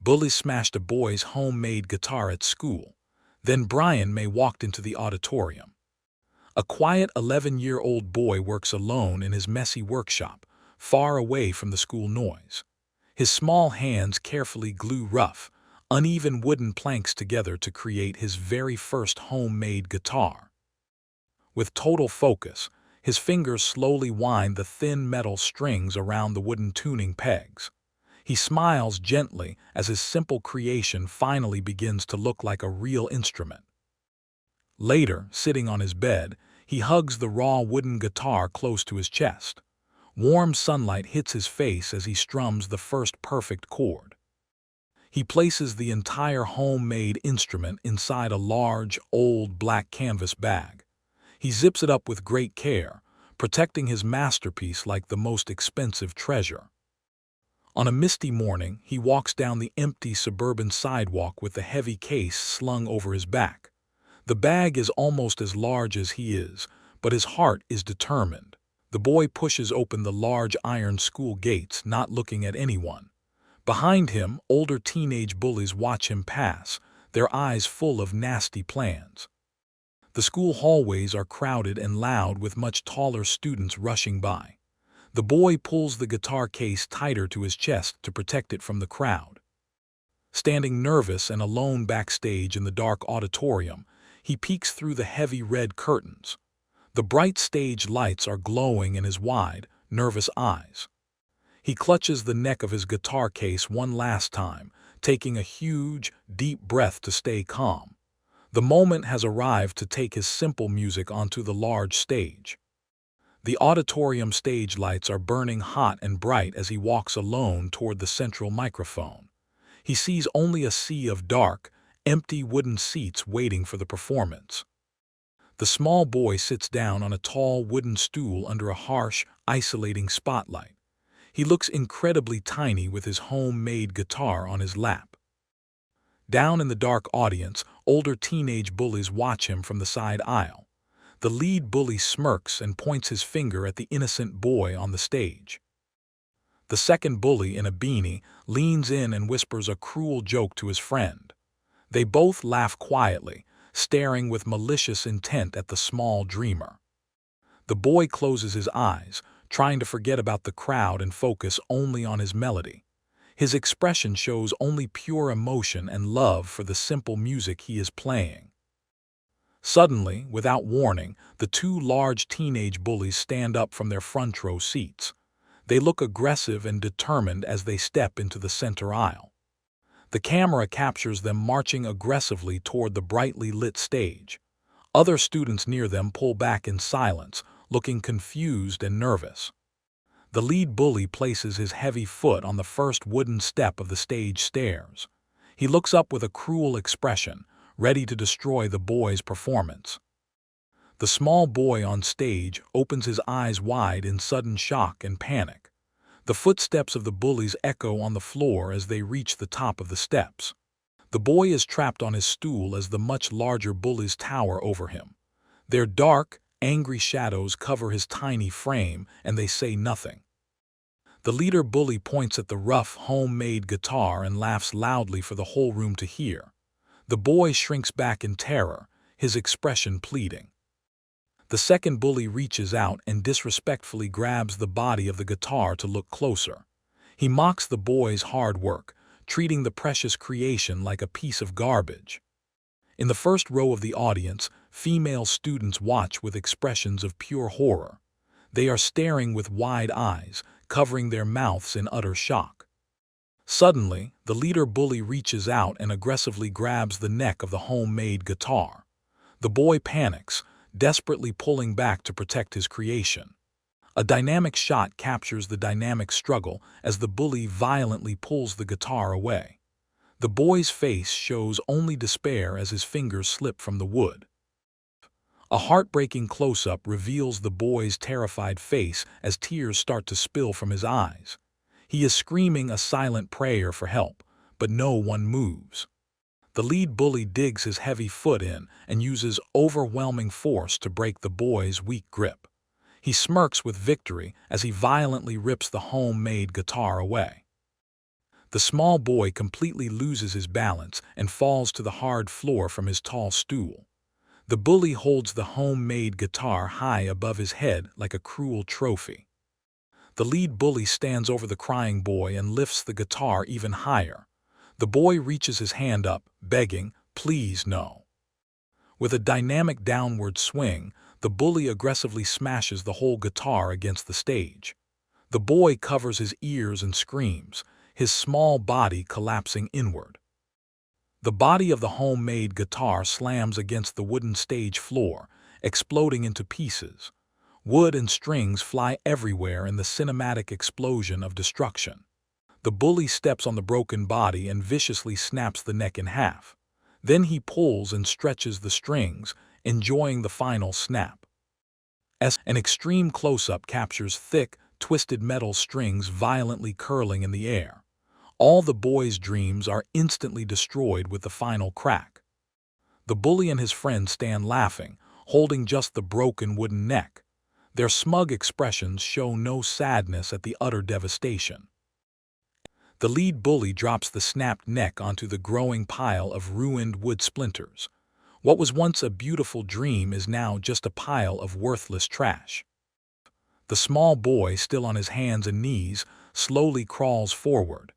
Bullies smashed a boy's homemade guitar at school. Then Brian May walked into the auditorium. A quiet 11-year-old boy works alone in his messy workshop, far away from the school noise. His small hands carefully glue rough, uneven wooden planks together to create his very first homemade guitar. With total focus, his fingers slowly wind the thin metal strings around the wooden tuning pegs. He smiles gently as his simple creation finally begins to look like a real instrument. Later, sitting on his bed, he hugs the raw wooden guitar close to his chest. Warm sunlight hits his face as he strums the first perfect chord. He places the entire homemade instrument inside a large, old black canvas bag. He zips it up with great care, protecting his masterpiece like the most expensive treasure. On a misty morning, he walks down the empty suburban sidewalk with the heavy case slung over his back. The bag is almost as large as he is, but his heart is determined. The boy pushes open the large iron school gates, not looking at anyone. Behind him, older teenage bullies watch him pass, their eyes full of nasty plans. The school hallways are crowded and loud with much taller students rushing by. The boy pulls the guitar case tighter to his chest to protect it from the crowd. Standing nervous and alone backstage in the dark auditorium, he peeks through the heavy red curtains. The bright stage lights are glowing in his wide, nervous eyes. He clutches the neck of his guitar case one last time, taking a huge, deep breath to stay calm. The moment has arrived to take his simple music onto the large stage. The auditorium stage lights are burning hot and bright as he walks alone toward the central microphone. He sees only a sea of dark, empty wooden seats waiting for the performance. The small boy sits down on a tall wooden stool under a harsh, isolating spotlight. He looks incredibly tiny with his homemade guitar on his lap. Down in the dark audience, older teenage bullies watch him from the side aisle. The lead bully smirks and points his finger at the innocent boy on the stage. The second bully, in a beanie, leans in and whispers a cruel joke to his friend. They both laugh quietly, staring with malicious intent at the small dreamer. The boy closes his eyes, trying to forget about the crowd and focus only on his melody. His expression shows only pure emotion and love for the simple music he is playing. Suddenly, without warning, the two large teenage bullies stand up from their front row seats. They look aggressive and determined as they step into the center aisle. The camera captures them marching aggressively toward the brightly lit stage. Other students near them pull back in silence, looking confused and nervous. The lead bully places his heavy foot on the first wooden step of the stage stairs. He looks up with a cruel expression, ready to destroy the boy's performance. The small boy on stage opens his eyes wide in sudden shock and panic. The footsteps of the bullies echo on the floor as they reach the top of the steps. The boy is trapped on his stool as the much larger bullies tower over him. Their dark, angry shadows cover his tiny frame, and they say nothing. The leader bully points at the rough, homemade guitar and laughs loudly for the whole room to hear. The boy shrinks back in terror, his expression pleading. The second bully reaches out and disrespectfully grabs the body of the guitar to look closer. He mocks the boy's hard work, treating the precious creation like a piece of garbage. In the first row of the audience, female students watch with expressions of pure horror. They are staring with wide eyes, covering their mouths in utter shock. Suddenly, the leader bully reaches out and aggressively grabs the neck of the homemade guitar. The boy panics, desperately pulling back to protect his creation. A dynamic shot captures the dynamic struggle as the bully violently pulls the guitar away. The boy's face shows only despair as his fingers slip from the wood. A heartbreaking close-up reveals the boy's terrified face as tears start to spill from his eyes. He is screaming a silent prayer for help, but no one moves. The lead bully digs his heavy foot in and uses overwhelming force to break the boy's weak grip. He smirks with victory as he violently rips the homemade guitar away. The small boy completely loses his balance and falls to the hard floor from his tall stool. The bully holds the homemade guitar high above his head like a cruel trophy. The lead bully stands over the crying boy and lifts the guitar even higher. The boy reaches his hand up, begging, "Please, no." With a dynamic downward swing, the bully aggressively smashes the whole guitar against the stage. The boy covers his ears and screams, his small body collapsing inward. The body of the homemade guitar slams against the wooden stage floor, exploding into pieces. Wood and strings fly everywhere in the cinematic explosion of destruction. The bully steps on the broken body and viciously snaps the neck in half. Then he pulls and stretches the strings, enjoying the final snap. As an extreme close-up captures thick, twisted metal strings violently curling in the air. All the boy's dreams are instantly destroyed with the final crack. The bully and his friend stand laughing, holding just the broken wooden neck. Their smug expressions show no sadness at the utter devastation. The lead bully drops the snapped neck onto the growing pile of ruined wood splinters. What was once a beautiful dream is now just a pile of worthless trash. The small boy, still on his hands and knees, slowly crawls forward.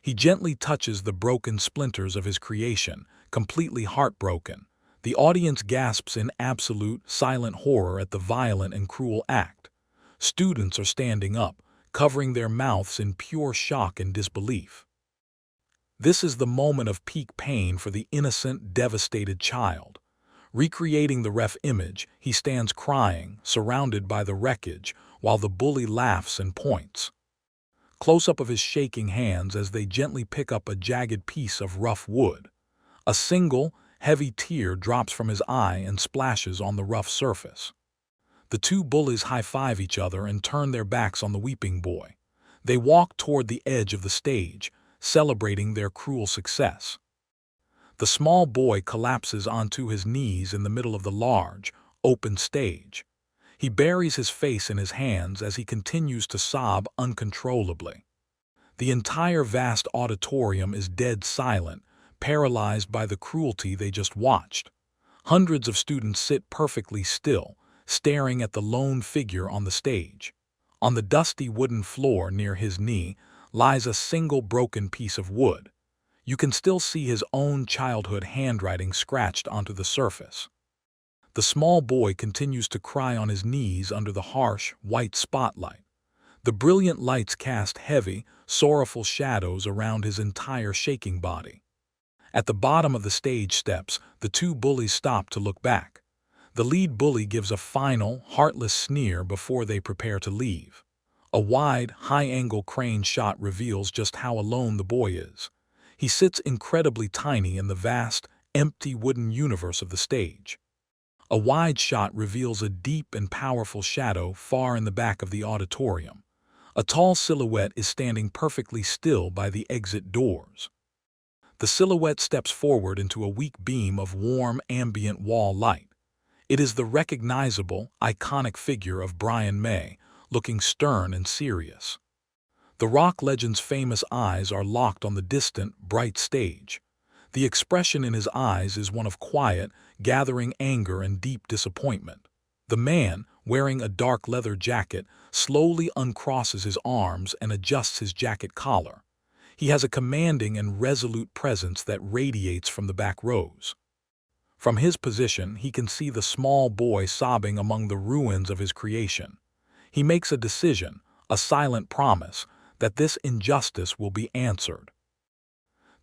He gently touches the broken splinters of his creation, completely heartbroken. The audience gasps in absolute, silent horror at the violent and cruel act. Students are standing up, covering their mouths in pure shock and disbelief. This is the moment of peak pain for the innocent, devastated child. Recreating the ref image, he stands crying, surrounded by the wreckage, while the bully laughs and points. Close-up of his shaking hands as they gently pick up a jagged piece of rough wood. A single, heavy tear drops from his eye and splashes on the rough surface. The two bullies high-five each other and turn their backs on the weeping boy. They walk toward the edge of the stage, celebrating their cruel success. The small boy collapses onto his knees in the middle of the large, open stage. He buries his face in his hands as he continues to sob uncontrollably. The entire vast auditorium is dead silent, paralyzed by the cruelty they just watched. Hundreds of students sit perfectly still, staring at the lone figure on the stage. On the dusty wooden floor near his knee lies a single broken piece of wood. You can still see his own childhood handwriting scratched onto the surface. The small boy continues to cry on his knees under the harsh, white spotlight. The brilliant lights cast heavy, sorrowful shadows around his entire shaking body. At the bottom of the stage steps, the two bullies stop to look back. The lead bully gives a final, heartless sneer before they prepare to leave. A wide, high-angle crane shot reveals just how alone the boy is. He sits incredibly tiny in the vast, empty wooden universe of the stage. A wide shot reveals a deep and powerful shadow far in the back of the auditorium. A tall silhouette is standing perfectly still by the exit doors. The silhouette steps forward into a weak beam of warm, ambient wall light. It is the recognizable, iconic figure of Brian May, looking stern and serious. The rock legend's famous eyes are locked on the distant, bright stage. The expression in his eyes is one of quiet, gathering anger and deep disappointment. The man, wearing a dark leather jacket, slowly uncrosses his arms and adjusts his jacket collar. He has a commanding and resolute presence that radiates from the back rows. From his position, he can see the small boy sobbing among the ruins of his creation. He makes a decision, a silent promise, that this injustice will be answered.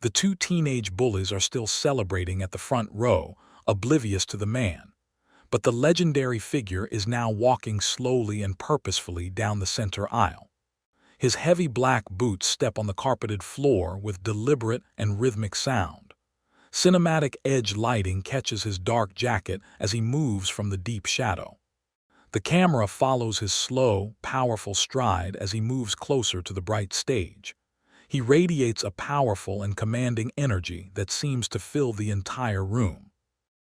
The two teenage bullies are still celebrating at the front row, oblivious to the man. But the legendary figure is now walking slowly and purposefully down the center aisle. His heavy black boots step on the carpeted floor with deliberate and rhythmic sound. Cinematic edge lighting catches his dark jacket as he moves from the deep shadow. The camera follows his slow, powerful stride as he moves closer to the bright stage. He radiates a powerful and commanding energy that seems to fill the entire room.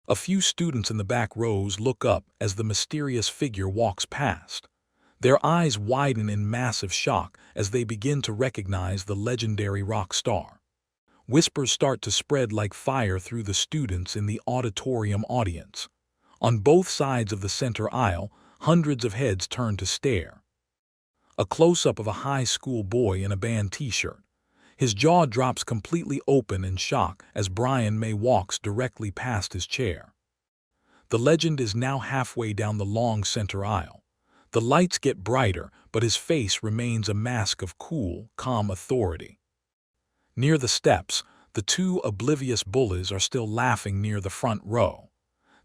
A few students in the back rows look up as the mysterious figure walks past. Their eyes widen in massive shock as they begin to recognize the legendary rock star. Whispers start to spread like fire through the students in the auditorium audience. On both sides of the center aisle, hundreds of heads turn to stare. A close-up of a high school boy in a band t-shirt. His jaw drops completely open in shock as Brian May walks directly past his chair. The legend is now halfway down the long center aisle. The lights get brighter, but his face remains a mask of cool, calm authority. Near the steps, the two oblivious bullies are still laughing near the front row.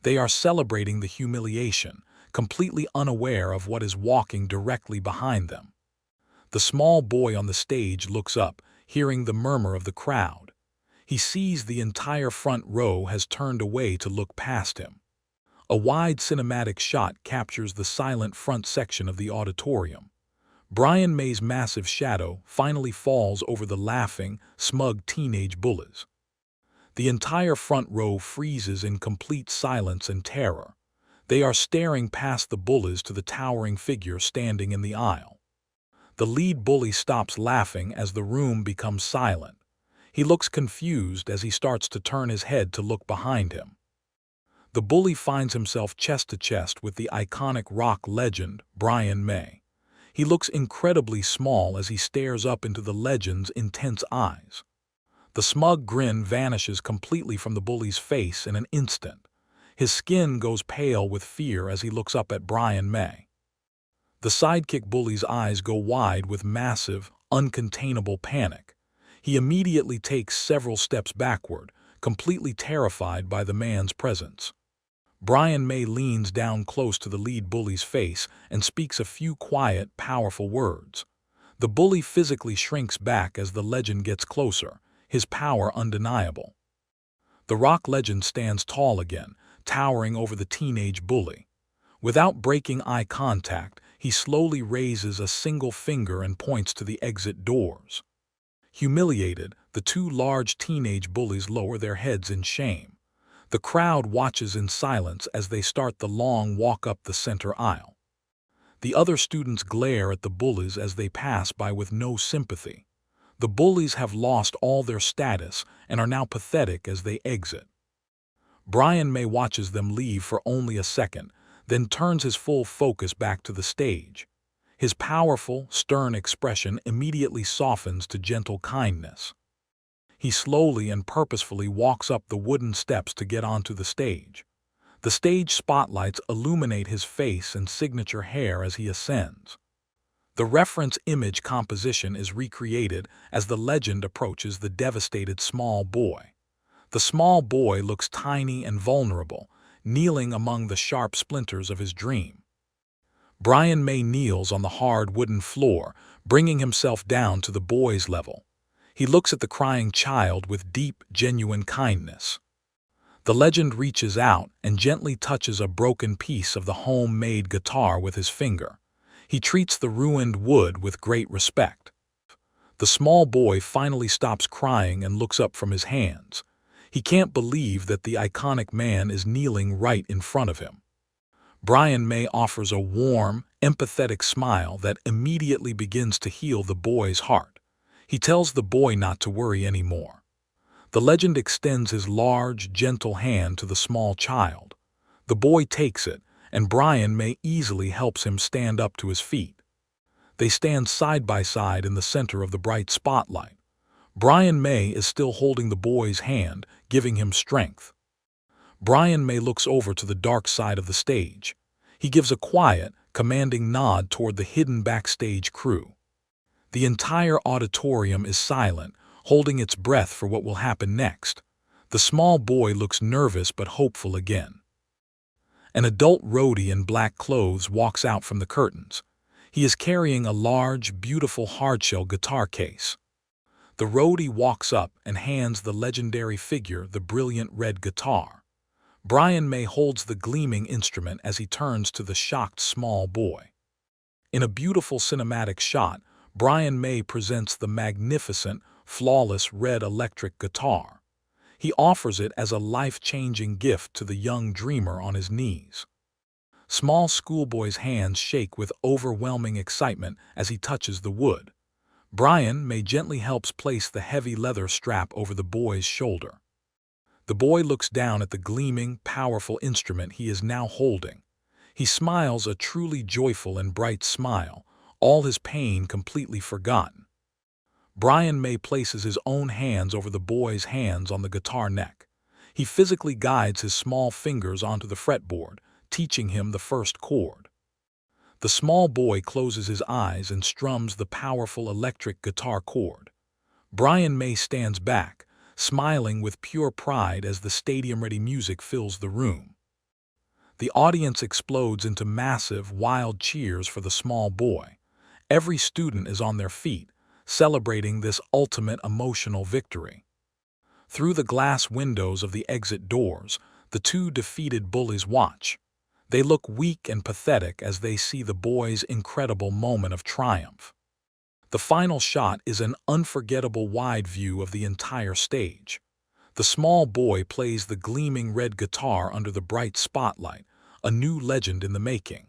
They are celebrating the humiliation, completely unaware of what is walking directly behind them. The small boy on the stage looks up, hearing the murmur of the crowd. He sees the entire front row has turned away to look past him. A wide cinematic shot captures the silent front section of the auditorium. Brian May's massive shadow finally falls over the laughing, smug teenage bullies. The entire front row freezes in complete silence and terror. They are staring past the bullies to the towering figure standing in the aisle. The lead bully stops laughing as the room becomes silent. He looks confused as he starts to turn his head to look behind him. The bully finds himself chest to chest with the iconic rock legend, Brian May. He looks incredibly small as he stares up into the legend's intense eyes. The smug grin vanishes completely from the bully's face in an instant. His skin goes pale with fear as he looks up at Brian May. The sidekick bully's eyes go wide with massive, uncontainable panic. He immediately takes several steps backward, completely terrified by the man's presence. Brian May leans down close to the lead bully's face and speaks a few quiet, powerful words. The bully physically shrinks back as the legend gets closer, his power undeniable. The rock legend stands tall again, towering over the teenage bully. Without breaking eye contact, he slowly raises a single finger and points to the exit doors. Humiliated, the two large teenage bullies lower their heads in shame. The crowd watches in silence as they start the long walk up the center aisle. The other students glare at the bullies as they pass by with no sympathy. The bullies have lost all their status and are now pathetic as they exit. Brian May watches them leave for only a second, then turns his full focus back to the stage. His powerful, stern expression immediately softens to gentle kindness. He slowly and purposefully walks up the wooden steps to get onto the stage. The stage spotlights illuminate his face and signature hair as he ascends. The reference image composition is recreated as the legend approaches the devastated small boy. The small boy looks tiny and vulnerable, kneeling among the sharp splinters of his dream. Brian May kneels on the hard wooden floor, bringing himself down to the boy's level. He looks at the crying child with deep, genuine kindness. The legend reaches out and gently touches a broken piece of the homemade guitar with his finger. He treats the ruined wood with great respect. The small boy finally stops crying and looks up from his hands. He can't believe that the iconic man is kneeling right in front of him. Brian May offers a warm, empathetic smile that immediately begins to heal the boy's heart. He tells the boy not to worry anymore. The legend extends his large, gentle hand to the small child. The boy takes it, and Brian May easily helps him stand up to his feet. They stand side by side in the center of the bright spotlight. Brian May is still holding the boy's hand, giving him strength. Brian May looks over to the dark side of the stage. He gives a quiet, commanding nod toward the hidden backstage crew. The entire auditorium is silent, holding its breath for what will happen next. The small boy looks nervous but hopeful again. An adult roadie in black clothes walks out from the curtains. He is carrying a large, beautiful hardshell guitar case. The roadie walks up and hands the legendary figure the brilliant red guitar. Brian May holds the gleaming instrument as he turns to the shocked small boy. In a beautiful cinematic shot, Brian May presents the magnificent, flawless red electric guitar. He offers it as a life-changing gift to the young dreamer on his knees. Small schoolboy's hands shake with overwhelming excitement as he touches the wood. Brian May gently helps place the heavy leather strap over the boy's shoulder. The boy looks down at the gleaming, powerful instrument he is now holding. He smiles a truly joyful and bright smile, all his pain completely forgotten. Brian May places his own hands over the boy's hands on the guitar neck. He physically guides his small fingers onto the fretboard, teaching him the first chord. The small boy closes his eyes and strums the powerful electric guitar chord. Brian May stands back, smiling with pure pride as the stadium-ready music fills the room. The audience explodes into massive, wild cheers for the small boy. Every student is on their feet, celebrating this ultimate emotional victory. Through the glass windows of the exit doors, the two defeated bullies watch. They look weak and pathetic as they see the boy's incredible moment of triumph. The final shot is an unforgettable wide view of the entire stage. The small boy plays the gleaming red guitar under the bright spotlight, a new legend in the making.